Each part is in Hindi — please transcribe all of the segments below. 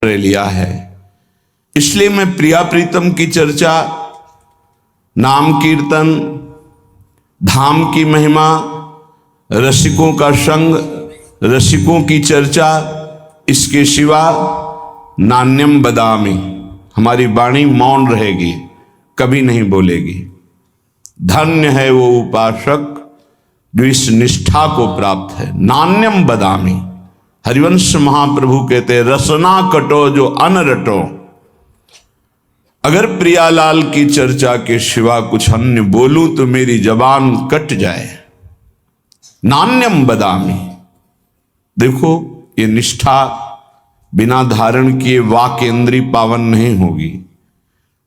लिया है। इसलिए मैं प्रिया प्रीतम की चर्चा, नाम कीर्तन, धाम की महिमा, रसिकों का संग, रसिकों की चर्चा, इसके सिवा नान्यम बदामी, हमारी वाणी मौन रहेगी, कभी नहीं बोलेगी। धन्य है वो उपासक जो इस निष्ठा को प्राप्त है। नान्यम बदामी, हरिवंश महाप्रभु कहते हैं, रसना कटो जो अन रटो। अगर प्रियालाल की चर्चा के सिवा कुछ अन्य बोलूं तो मेरी जबान कट जाए। नान्यम बदामी, देखो ये निष्ठा बिना धारण किए वाक्येंद्री पावन नहीं होगी।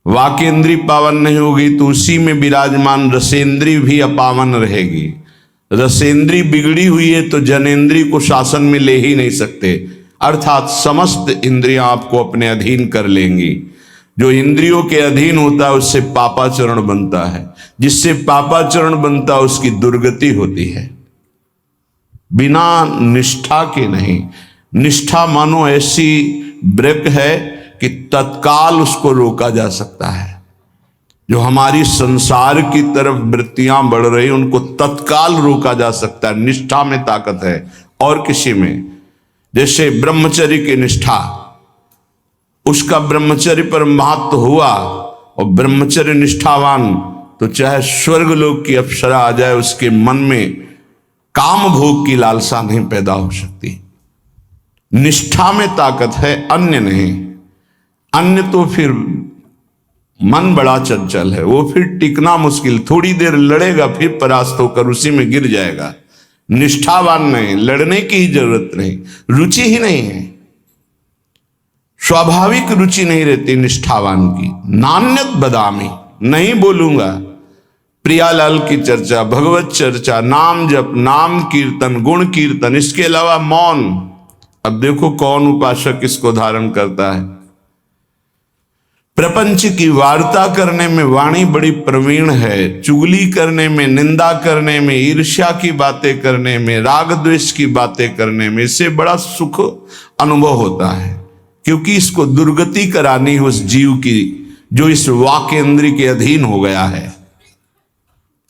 वाक्येंद्री पावन नहीं होगी तो उसी में विराजमान रसेंद्री भी अपावन रहेगी। रसेंद्री बिगड़ी हुई है तो जनेंद्री को शासन में ले ही नहीं सकते, अर्थात समस्त इंद्रियां आपको अपने अधीन कर लेंगी। जो इंद्रियों के अधीन होता है उससे पापाचरण बनता है, जिससे पापाचरण बनता है उसकी दुर्गति होती है। बिना निष्ठा के नहीं। निष्ठा मानो ऐसी ब्रेक है कि तत्काल उसको रोका जा सकता है। जो हमारी संसार की तरफ वृत्तियां बढ़ रही उनको तत्काल रोका जा सकता है। निष्ठा में ताकत है और किसी में। जैसे ब्रह्मचर्य की निष्ठा, उसका ब्रह्मचर्य पर महत्व हुआ और ब्रह्मचर्य निष्ठावान तो चाहे स्वर्ग लोक की अप्सरा आ जाए उसके मन में काम भोग की लालसा नहीं पैदा हो सकती। निष्ठा में ताकत है, अन्य नहीं। अन्य तो फिर मन बड़ा चंचल है, वो फिर टिकना मुश्किल, थोड़ी देर लड़ेगा फिर परास्त होकर उसी में गिर जाएगा। निष्ठावान नहीं, लड़ने की ही जरूरत नहीं, रुचि ही नहीं है, स्वाभाविक रुचि नहीं रहती निष्ठावान की। नान्यत बदामी, नहीं बोलूंगा। प्रियालाल की चर्चा, भगवत चर्चा, नाम जप, नाम कीर्तन, गुण कीर्तन, इसके अलावा मौन। अब देखो कौन उपासक इसको धारण करता है। प्रपंच की वार्ता करने में वाणी बड़ी प्रवीण है, चुगली करने में, निंदा करने में, ईर्ष्या की बातें करने में, राग द्वेष की बातें करने में, इससे बड़ा सुख अनुभव होता है, क्योंकि इसको दुर्गति करानी है उस जीव की जो इस वाक्येंद्री के अधीन हो गया है।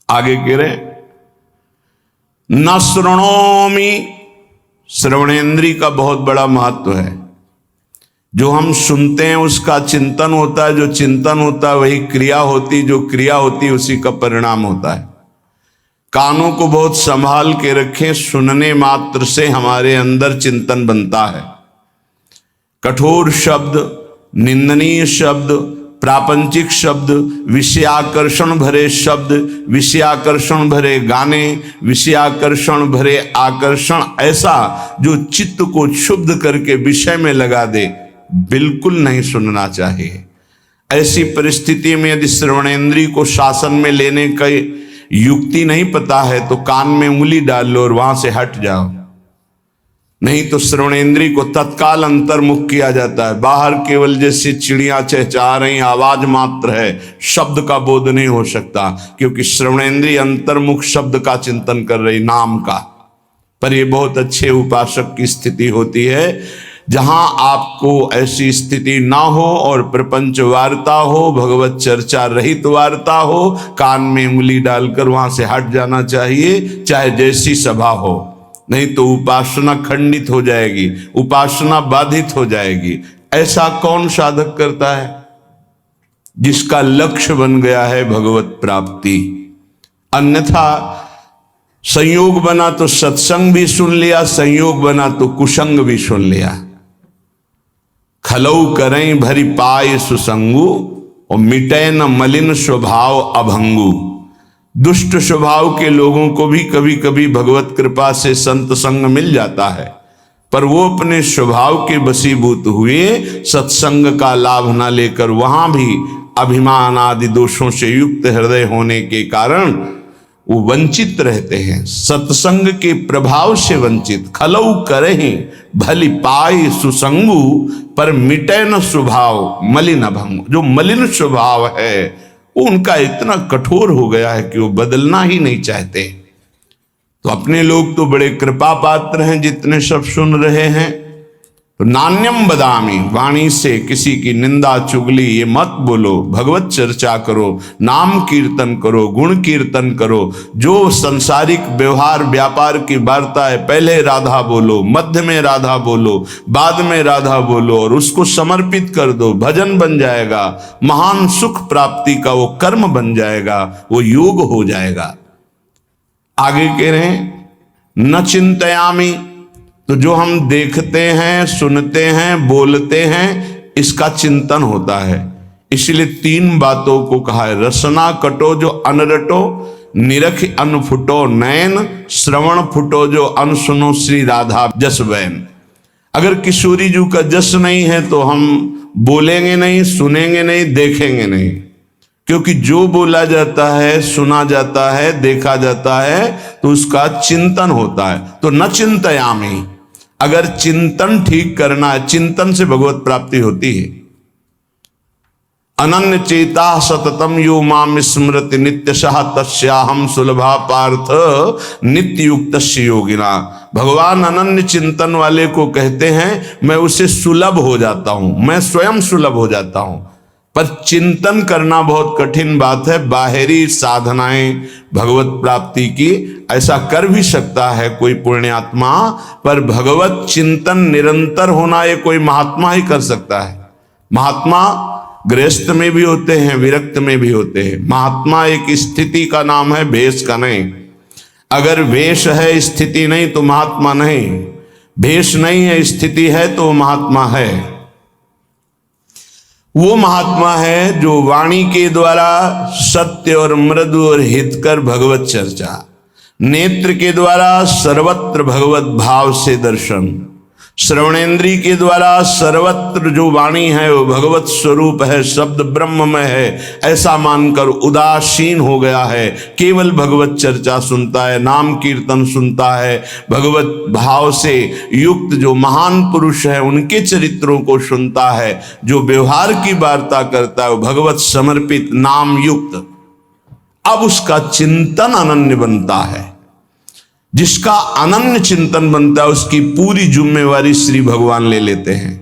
आगे कह रहे न श्रृणोमि, श्रवणेन्द्री का बहुत बड़ा महत्व है। जो हम सुनते हैं उसका चिंतन होता है, जो चिंतन होता है वही क्रिया होती, जो क्रिया होती है उसी का परिणाम होता है। कानों को बहुत संभाल के रखें, सुनने मात्र से हमारे अंदर चिंतन बनता है। कठोर शब्द, निंदनीय शब्द, प्रापंचिक शब्द, विषयाकर्षण भरे शब्द, विषयाकर्षण भरे गाने, विषयाकर्षण भरे आकर्षण, ऐसा जो चित्त को क्षुब्ध करके विषय में लगा दे, बिल्कुल नहीं सुनना चाहिए। ऐसी परिस्थिति में यदि श्रवणेन्द्रिय को शासन में लेने का युक्ति नहीं पता है तो कान में उंगली डाल लो और वहां से हट जाओ, नहीं तो श्रवणेन्द्रिय को तत्काल अंतर्मुख किया जाता है। बाहर केवल जैसे चिड़ियां चहचहा रही, आवाज मात्र है, शब्द का बोध नहीं हो सकता, क्योंकि श्रवणेन्द्रिय अंतर्मुख शब्द का चिंतन कर रही, नाम का। पर यह बहुत अच्छे उपासक की स्थिति होती है जहां आपको ऐसी स्थिति ना हो और प्रपंच वार्ता हो, भगवत चर्चा रहित वार्ता हो, कान में उंगली डालकर वहां से हट जाना चाहिए, चाहे जैसी सभा हो, नहीं तो उपासना खंडित हो जाएगी, उपासना बाधित हो जाएगी। ऐसा कौन साधक करता है? जिसका लक्ष्य बन गया है भगवत प्राप्ति। अन्यथा संयोग बना तो सत्संग भी सुन लिया, संयोग बना तो कुसंग भी सुन लिया। खलऊ करें भरी पाए सुसंगु और मिटे न मलिन स्वभाव अभंगु। दुष्ट स्वभाव के लोगों को भी कभी कभी भगवत कृपा से संत संग मिल जाता है, पर वो अपने स्वभाव के वशीभूत हुए सत्संग का लाभ न लेकर वहां भी अभिमान आदि दोषों से युक्त हृदय होने के कारण वो वंचित रहते हैं, सत्संग के प्रभाव से वंचित। खलऊ करें भली पाए सुसंगु पर मिटे न स्वभाव मलिन अभंगु। जो मलिन स्वभाव है वो उनका इतना कठोर हो गया है कि वो बदलना ही नहीं चाहते। तो अपने लोग तो बड़े कृपा पात्र हैं जितने सब सुन रहे हैं, नान्यम बदामी, वाणी से किसी की निंदा चुगली ये मत बोलो, भगवत चर्चा करो, नाम कीर्तन करो, गुण कीर्तन करो। जो संसारिक व्यवहार व्यापार की वार्ता है, पहले राधा बोलो, मध्य में राधा बोलो, बाद में राधा बोलो और उसको समर्पित कर दो, भजन बन जाएगा, महान सुख प्राप्ति का वो कर्म बन जाएगा, वो योग हो जाएगा। आगे कह रहे हैं न चिंतयामी, तो जो हम देखते हैं, सुनते हैं, बोलते हैं, इसका चिंतन होता है। इसलिए 3 बातों को कहा है, रसना कटो जो अनरटो, निरख अनफुटो नैन, श्रवण फुटो जो अनसुनो श्री राधा जस वैन। अगर किशोरी जी का जस नहीं है तो हम बोलेंगे नहीं, सुनेंगे नहीं, देखेंगे नहीं, क्योंकि जो बोला जाता है, सुना जाता है, देखा जाता है तो उसका चिंतन होता है। तो न चिंतयामी, अगर चिंतन ठीक करना है, चिंतन से भगवत प्राप्ति होती है। अनन्य चेता सततम यो माम स्मृति नित्यशः तस्याहम सुलभा पार्थ नित्य युक्त योगिना। भगवान अनन्य चिंतन वाले को कहते हैं मैं उसे सुलभ हो जाता हूं, मैं स्वयं सुलभ हो जाता हूं। पर चिंतन करना बहुत कठिन बात है। बाहरी साधनाएं भगवत प्राप्ति की ऐसा कर भी सकता है कोई पुण्यात्मा, पर भगवत चिंतन निरंतर होना ये कोई महात्मा ही कर सकता है। महात्मा गृहस्थ में भी होते हैं, विरक्त में भी होते हैं। महात्मा एक स्थिति का नाम है, भेष का नहीं। अगर वेश है, स्थिति नहीं, तो महात्मा नहीं। भेष नहीं है, स्थिति है, तो महात्मा है। वो महात्मा है जो वाणी के द्वारा सत्य और मृदु और हितकर भगवत चर्चा, नेत्र के द्वारा सर्वत्र भगवत भाव से दर्शन, श्रवणेन्द्रिय के द्वारा सर्वत्र जो वाणी है वो भगवत स्वरूप है, शब्द ब्रह्म में है, ऐसा मानकर उदासीन हो गया है, केवल भगवत चर्चा सुनता है, नाम कीर्तन सुनता है, भगवत भाव से युक्त जो महान पुरुष है उनके चरित्रों को सुनता है, जो व्यवहार की वार्ता करता है वो भगवत समर्पित नाम युक्त। अब उसका चिंतन अनन्य बनता है। जिसका अनन्य चिंतन बनता है उसकी पूरी जिम्मेवारी श्री भगवान ले लेते हैं।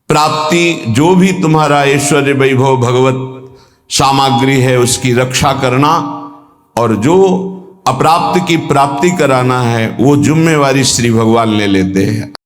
प्राप्ति जो भी तुम्हारा ऐश्वर्य वैभव भगवत सामग्री है उसकी रक्षा करना, और जो अप्राप्त की प्राप्ति कराना है वो जिम्मेवारी श्री भगवान ले लेते हैं।